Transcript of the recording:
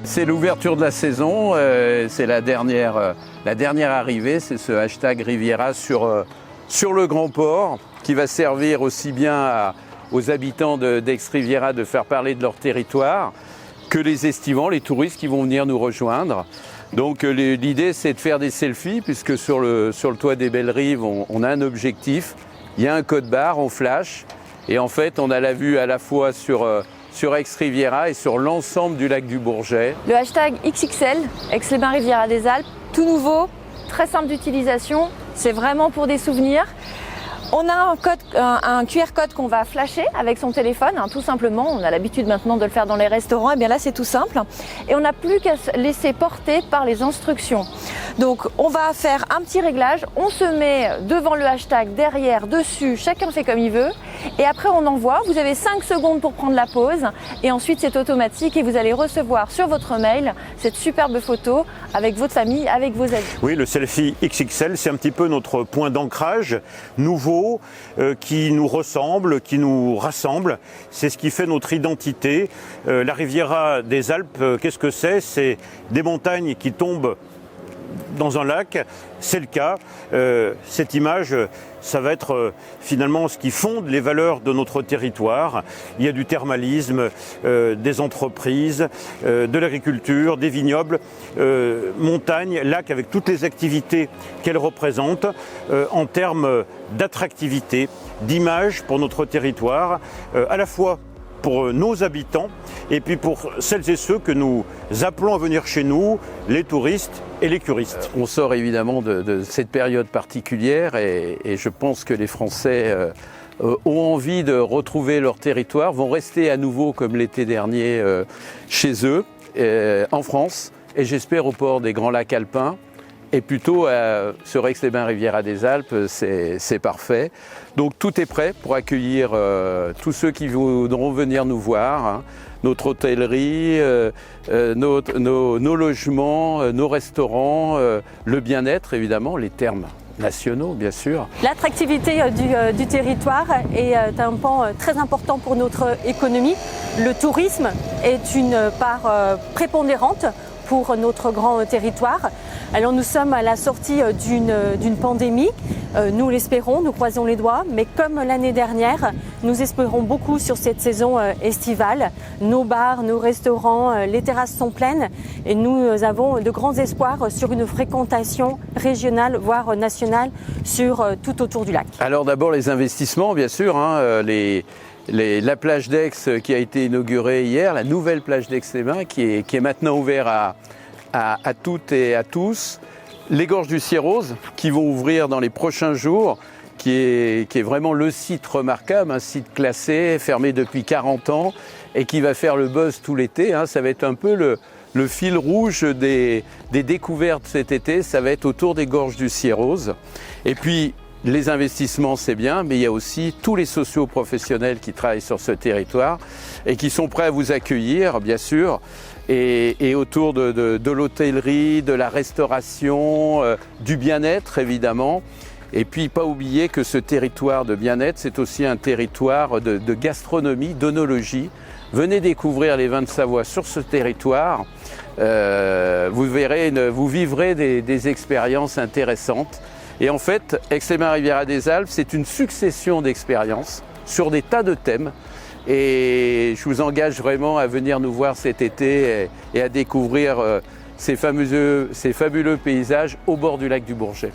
C'est l'ouverture de la saison, c'est la dernière arrivée, c'est ce hashtag Riviera sur le Grand Port qui va servir aussi bien aux habitants d'Aix-Riviera de faire parler de leur territoire que les estivants, les touristes qui vont venir nous rejoindre. Donc l'idée c'est de faire des selfies puisque sur le toit des Belles Rives on a un objectif, il y a un code barre, on flash et en fait on a la vue à la fois sur Aix-Riviera et sur l'ensemble du lac du Bourget. Le hashtag XXL, Aix-les-Bains-Riviera des Alpes, tout nouveau, très simple d'utilisation, c'est vraiment pour des souvenirs. On a un QR code qu'on va flasher avec son téléphone, tout simplement. On a l'habitude maintenant de le faire dans les restaurants. Et bien là, c'est tout simple. Et on n'a plus qu'à se laisser porter par les instructions. Donc, on va faire un petit réglage. On se met devant le hashtag, derrière, dessus. Chacun fait comme il veut. Et après, on envoie. Vous avez 5 secondes pour prendre la pause. Et ensuite, c'est automatique. Et vous allez recevoir sur votre mail cette superbe photo avec votre famille, avec vos amis. Oui, le selfie XXL, c'est un petit peu notre point d'ancrage nouveau. Qui nous ressemble, qui nous rassemble. C'est ce qui fait notre identité. La Riviera des Alpes, qu'est-ce que c'est? C'est des montagnes qui tombent dans un lac. C'est le cas. Cette image, ça va être finalement ce qui fonde les valeurs de notre territoire. Il y a du thermalisme, des entreprises, de l'agriculture, des vignobles, montagnes, lacs avec toutes les activités qu'elles représentent en termes d'attractivité, d'image pour notre territoire, à la fois pour nos habitants et puis pour celles et ceux que nous appelons à venir chez nous, les touristes et les curistes. On sort évidemment de cette période particulière et je pense que les Français ont envie de retrouver leur territoire, vont rester à nouveau comme l'été dernier chez eux, en France, et j'espère au port des Grands Lacs alpins. Et plutôt sur Aix-les-Bains-Riviera des Alpes, c'est parfait. Donc tout est prêt pour accueillir tous ceux qui voudront venir nous voir. Notre hôtellerie, nos logements, nos restaurants, le bien-être évidemment, les thermes nationaux bien sûr. L'attractivité du territoire est un pan très important pour notre économie. Le tourisme est une part prépondérante pour notre grand territoire. Alors nous sommes à la sortie d'une pandémie, nous l'espérons, nous croisons les doigts, mais comme l'année dernière, nous espérons beaucoup sur cette saison estivale. Nos bars, nos restaurants, les terrasses sont pleines et nous avons de grands espoirs sur une fréquentation régionale, voire nationale, tout autour du lac. Alors d'abord les investissements, bien sûr, la plage d'Aix qui a été inaugurée hier, la nouvelle plage d'Aix-les-Bains qui est maintenant ouverte à toutes et à tous. Les gorges du Cierrose qui vont ouvrir dans les prochains jours, qui est vraiment le site remarquable, un site classé, fermé depuis 40 ans et qui va faire le buzz tout l'été. Ça va être un peu le fil rouge des découvertes cet été, ça va être autour des gorges du Cierrose. Et puis les investissements, c'est bien, mais il y a aussi tous les socio-professionnels qui travaillent sur ce territoire et qui sont prêts à vous accueillir, bien sûr, et autour de l'hôtellerie, de la restauration, du bien-être, évidemment. Et puis, pas oublier que ce territoire de bien-être, c'est aussi un territoire de gastronomie, d'œnologie. Venez découvrir les vins de Savoie sur ce territoire. Vous vivrez des expériences intéressantes. Et en fait, Aix-les-Bains-Riviera des Alpes, c'est une succession d'expériences sur des tas de thèmes. Et je vous engage vraiment à venir nous voir cet été et à découvrir ces fabuleux paysages au bord du lac du Bourget.